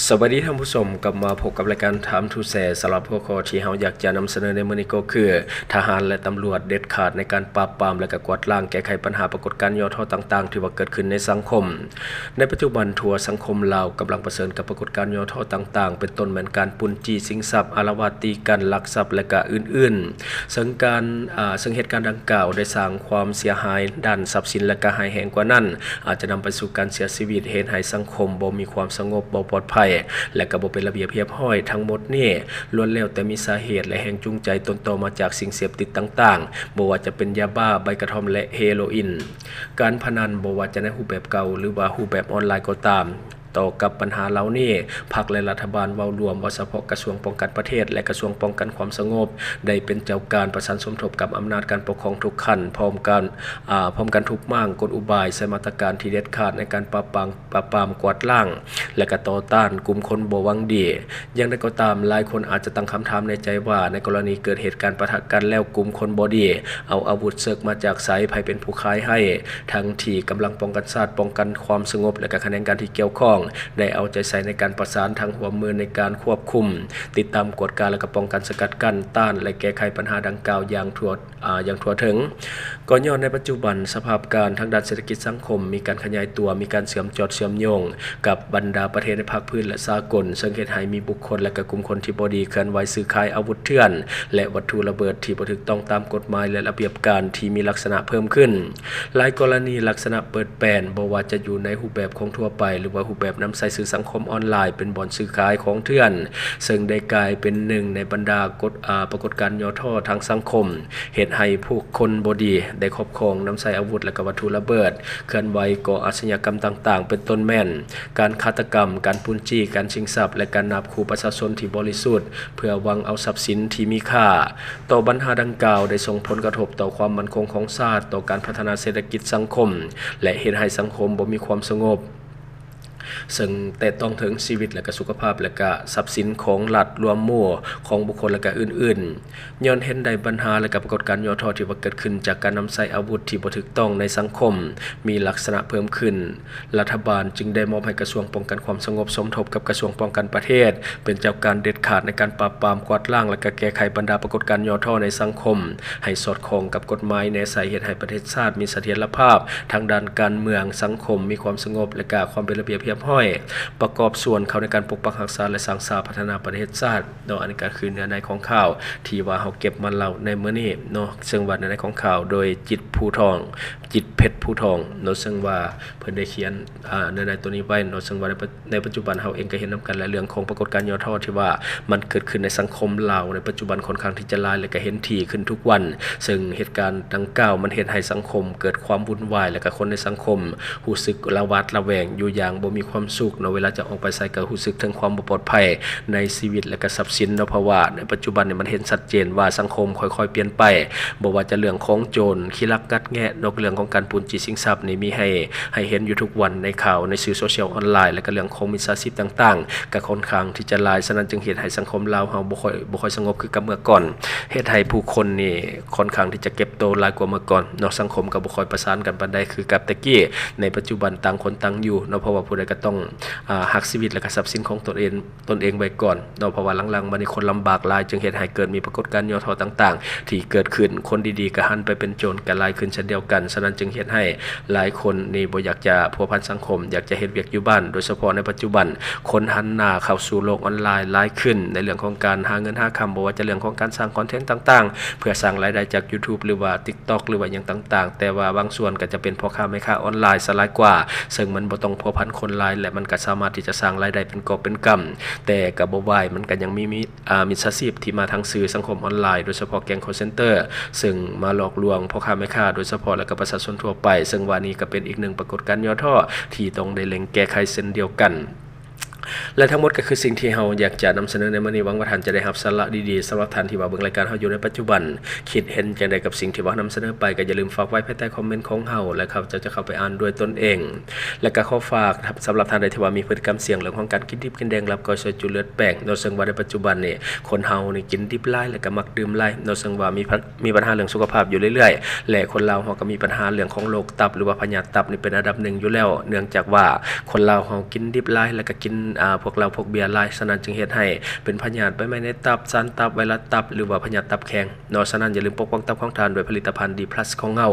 สวัสดีท่านผู้ชมกลับมาพบกับรายการถามทูแสสำหรับหัวข้อที่เราอยากจะนำเสนอในมื้อนี้ก็คือทหารและตำรวจเด็ดขาดในการปราบปรามและก็กวาดล้างแก้ไขปัญหาปรากฏการณ์ย่อท่อต่างๆที่ว่าเกิดขึ้นในสังคมในปัจจุบันทั่วสังคมลาวกำลังเผชิญกับปรากฏการณ์ย่อท่อต่างๆเป็นต้นเหมือนการปุ้นจี้ชิงทรัพย์อาละวาดตีกันลักทรัพย์และก็อื่นๆซึ่งเหตุการณ์ดังกล่าวได้สร้างความเสียหายด้านทรัพย์สินและก็หายแห้งกว่านั้นอาจจะนำไปสู่การเสียชีวิตเหตุให้สังคมบ่มีความสงบบ่ปลอดภัยและก็บ่เป็นระเบียบเรียบร้อยทั้งหมดนี่ล้วนแล้วแต่มีสาเหตุและแรงจูงใจต้นตอมาจากสิ่งเสพติดต่างๆบ่ว่าจะเป็นยาบ้าใบกระท่อมและเฮโรอีนการพนันบ่ว่าจะในรูปแบบเก่าหรือว่ารูปแบบออนไลน์ก็ตามต่อกับปัญหาเหล่านี้พรรคและรัฐบาลเว้ารวมว่าเฉพาะกระทรวงป้องกันประเทศและกระทรวงป้องกันความสงบได้เป็นเจ้าการประสานสมทบกับอำนาจการปกครองทุกขั้นพร้อมกันทุกม่างกลอุบายใช้มาตรการที่เด็ดขาดในการปราบปรามกวาดล้างและก็ต่อต้านกลุ่มคนบ่หวังดีอย่างไรก็ตามหลายคนอาจจะตั้งคำถามในใจว่าในกรณีเกิดเหตุการณ์ปะทะกันแล้วกลุ่มคนบ่ดีเอาอาวุธเสกมาจากไสไผเป็นผู้ขายให้ทั้งที่กำลังป้องกันชาติป้องกันความสงบและก็คะแนนการที่เกี่ยวข้องได้เอาใจใส่ในการประสานทางหัวมือในการควบคุมติดตามกฎการและก็ป้องกันสกัดกั้นต้านและแก้ไขปัญหาดังกล่าวอย่างทั่วถึงก็ย้อนในปัจจุบันสภาพการทางด้านเศรษฐกิจสังคมมีการขยายตัวมีการเชื่อมโยงกับบรรดาประเทศในภาคพื้นและสากลซึ่งเฮ็ดให้มีบุคคลและก็กลุ่มคนที่บ่ดีเคลื่อนไหวซื้อขายอาวุธเถื่อนและวัตถุระเบิดที่บ่ถูกต้องตามกฎหมายและระเบียบการที่มีลักษณะเพิ่มขึ้นหลายกรณีลักษณะเปิดแปลนบ่ว่าจะอยู่ในรูปแบบของทั่วไปหรือว่ารูปแบบนำใส่สื่อสังคมออนไลน์เป็นบ่อนซื้อขายของเถื่อนซึ่งได้กลายเป็นหนึ่งในบรรดาปรากฏการณ์ย่อท่อทางสังคมเฮ็ดให้ผู้คนบ่ดีได้ครอบครองนำใส่อาวุธและก็วัตถุระเบิดเคลื่อนไหวก่ออาชญากรรมต่างๆเป็นต้นแม่นการฆาตกรรมการปุ้นจี้การชิงทรัพย์และการนับขู่ประชาชนที่บริสุทธิ์เพื่อหวังเอาทรัพย์สินที่มีค่าต่อปัญหาดังกล่าวได้ส่งผลกระทบต่อความมั่นคงของชาติต่อการพัฒนาเศรษฐกิจสังคมและเฮ็ดให้สังคมบ่มีความสงบซึ่งแต่ต้องถึงชีวิตและก็สุขภาพและก็ทรัพย์สินของรัฐรวมหมู่ของบุคคลและก็อื่นๆย้อนเห็นได้ปัญหาและก็ปรากฏการณ์ย่อท่อที่ว่าเกิดขึ้นจากการนำใช้อาวุธที่บ่ถูกต้องในสังคมมีลักษณะเพิ่มขึ้นรัฐบาลจึงได้มอบให้กระทรวงป้องกันความสงบสมทบกับกระทรวงป้องกันประเทศเป็นเจ้าการเด็ดขาดในการปราบปรามกวาดล้างและก็แก้ไขบรรดาปรากฏการณ์ย่อท่อในสังคมให้สอดคล้องกับกฎหมายในสาเหตุให้ประเทศชาติมีเสถียรภาพทางด้านการเมืองสังคมมีความสงบและก็ความเป็นระเบียบเรียบร้อยประกอบส่วนเขาในการปกปักรักษาและสร้างสรรค์พัฒนาประเทศชาติเนาะอันนี้ก็คือเนื้อในของข่าวที่ว่าเฮาเก็บมาเล่าในมื้อนี้เนาะซึ่งว่าเนื้อในของข่าวโดยจิตเพชรภูทองเนาะซึ่งว่าเพิ่นได้เขียนเนื้อในตัวนี้ไว้เนาะซึ่งว่าในปัจจุบันเฮาเองก็เห็นนํกันและเรื่องของปรากฏการณ์ย่อท่อที่ว่ามันเกิดขึ้นในสังคมลาวในปัจจุบันค่อนข้างที่จะหลายและก็เห็นถี่ขึ้นทุกวันซึ่งเหตุการณ์ดังกล่าวมันเฮ็ดให้สังคมเกิดความวุ่นวายและก็คนในสังคมรู้สึกระหวาดระแวงอยู่อย่างบ่มีความสุขเนาะเวลาจะออกไปใส่ก็รู้สึกถึงความบ่ปลอดภัยในชีวิตและก็ทรัพย์สินเนาะเพราะว่าในปัจจุบันนี่มันเห็นชัดเจนว่าสังคมค่อยๆเปลี่ยนไปบ่ว่าจะเรื่องของโจรขี้ลักงัดแงะเนาะเรื่องของการปล้นจี้ชิงทรัพย์นี่มีให้เห็นอยู่ทุกวันในข่าวในสื่อโซเชียลออนไลน์และก็เรื่องของมิจฉาชีพต่างๆก็ค่อนข้างที่จะหลายฉะนั้นจึงเฮ็ดให้สังคมลาวเฮาบ่ค่อยสงบคือกับเมื่อก่อนเฮ็ดให้ผู้คนนี่ค่อนข้างที่จะเก็บโตวหลายกว่าเมื่อก่อนเนาะสังคมก็บ่ค่อยประสานกันปานใดคือกับตะกี้ในปัจจุบันต่างคนต่างอยู่เนาะเพราะว่าผู้ใดก็ต้องรักชีวิตและก็ทรัพย์สินของตนเองไว้ก่อนเนาะเพราะว่าหลังๆมานี่คนลำบากหลายจึงเฮ็ดให้เกิดมีปรากฏการณ์ย่อท่อต่างๆที่เกิดขึ้นคนดีๆก็หันไปเป็นโจรก็หลายขึ้นเช่นเดียวกันฉะนั้นจึงเฮ็ดให้หลายคนนี่บ่อยากจะพัวพันสังคมอยากจะเฮ็ดเวียกอยู่บ้านโดยเฉพาะในปัจจุบันคนหันหน้าเข้าสู่โลกออนไลน์หลายขึ้นในเรื่องของการหาเงินหาคำบ่ว่าจะเรื่องของการสร้างคอนเทนต์ต่างๆเพื่อสร้างรายได้จาก YouTube หรือว่า TikTok หรือว่าหยังต่างๆแต่ว่าบางส่วนก็จะเป็นพ่อค้าแม่ค้าออนไลน์ซะหลายกว่าซึ่งมันบ่ต้องพัวพันคนหลายและมันก็สามารถที่จะสร้างรายได้เป็นกอบเป็นกำแต่ก็บ่วายมันก็ยังมีมิจฉาชีพที่มาทางสื่อสังคมออนไลน์โดยเฉพาะแก๊ง call center ซึ่งมาหลอกลวงพ่อค้าแม่ค้าโดยเฉพาะและก็ประชาชนทั่วไปซึ่งว่านี้ก็เป็นอีกหนึ่งปรากฏการณ์ย่อท่อที่ต้องได้เล็งแก้ไขเช่นเดียวกันและทั้งหมดก็คือสิ่งที่เราอยากจะนำเสนอในมื้อนี้หวังว่าท่านจะได้รับสาระดีๆสำหรับท่านที่ว่าเบิ่งรายการเราอยู่ในปัจจุบันคิดเห็นจังไดกับสิ่งที่ว่านำเสนอไปก็อย่าลืมฝากไว้ภายใต้คอมเมนต์ของเราและเขาจะเข้าไปอ่านด้วยตนเองและก็ขอฝากสำหรับท่านใดที่ว่ามีพฤติกรรมเสี่ยงเรื่องของการกินดิบกินแดงรับก็ช่วยจุดเลือดแป้งโดยซึ่งว่าในปัจจุบันนี่คนเฮานี่กินดิบหลายและก็มักดื่มหลายโดยซึ่งว่ามีปัญหาเรื่องสุขภาพอยู่เรื่อยๆและคนลาวเฮาก็มีปัญหาเรื่องของโรคตับหรือว่าพยาธิตับนี่เป็นอันดับ1อยู่แล้วเนื่องจากว่าคนลาวเฮากินดิบหลายแล้วก็กิน พวกเราพวกเบียร์หลายฉะนั้นจึงเฮ็ดให้เป็นพยาธิไปในตับสันตับไวรัสตับหรือว่าพยาธิตับแข็งเนาะฉะนั้นอย่าลืมปกป้องตับของทานด้วยผลิตภัณฑ์ D+ ของเฮา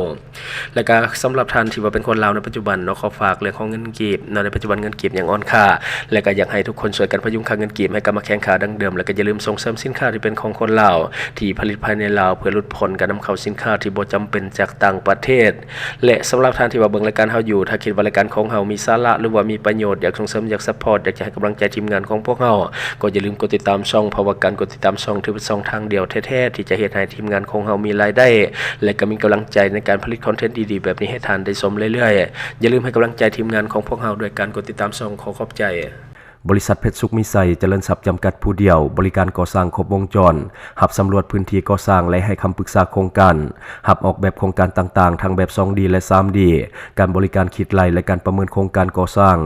และก็สำหรับท่านที่ว่าเป็นคนลาวในปัจจุบันเนาะขอฝากเรื่องของเงินกีบเนาะในปัจจุบันเงินกีบยังอ่อนค่าและก็อยากให้ทุกคนช่วยกันพยุงค่าเงินกีบให้กลับมาแข็งค่าดังเดิมและก็อย่าลืมส่งเสริมสินค้าที่เป็นของคนลาวที่ผลิตภายในลาวเพื่อลดผลการนำเข้าสินค้าที่บ่จำเป็นจากต่างประเทศและสำหรับท่านที่ว่าเบิ่งรายการเฮาอยู่ถ้าคิดว่ารายการของเฮามีสาระหรือว่ามีประโยชน์อยากส่งเสริมอยากซัพพอร์ตอยากจะให้กำลังใจทีมงานของพวกเฮาก็อย่าลืมกดติดตามช่องเพราะว่าการกดติดตามช่องถือเป็นช่องทางเดียวแท้ๆที่จะเฮ็ดให้ทีมงานของเฮามีรายได้และก็มีกำลังใจในการผลิตคอนเทนต์ดีๆแบบนี้ให้ท่านได้ชมเรื่อยๆอย่าลืมให้กำลังใจทีมงานของพวกเฮาด้วยการกดติดตามช่องขอขอบใจบริษัทเพชรสุขมิไซเจริญทรัพย์จำกัดผู้เดียวบริการก่อสร้างครบวงจรหับสำรวจพื้นที่ก่อสร้างและให้คำปรึกษาโครงการหับออกแบบโครงการต่างๆทั้งแบบ 2D และ 3D การบริการคิดไล่และการประเมินโครงการก่อสร้าง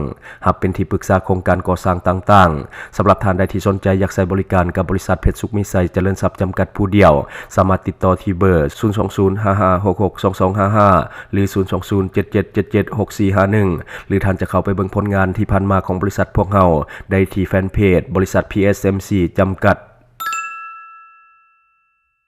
หับเป็นที่ปรึกษาโครงการก่อสร้างต่างๆสำหรับท่านใดที่สนใจอยากใช้บริการกับบริษัทเพชรสุขมิไซเจริญทรัพย์จำกัดผู้เดียวสามารถติดต่อที่เบอร์ 02055662255 หรือ 02077776451 หรือท่านจะเข้าไปเบิ่งผลงานที่ผ่านมาของบริษัทพวกเฮาได้ที่แฟนเพจบริษัท PSMC จำกัด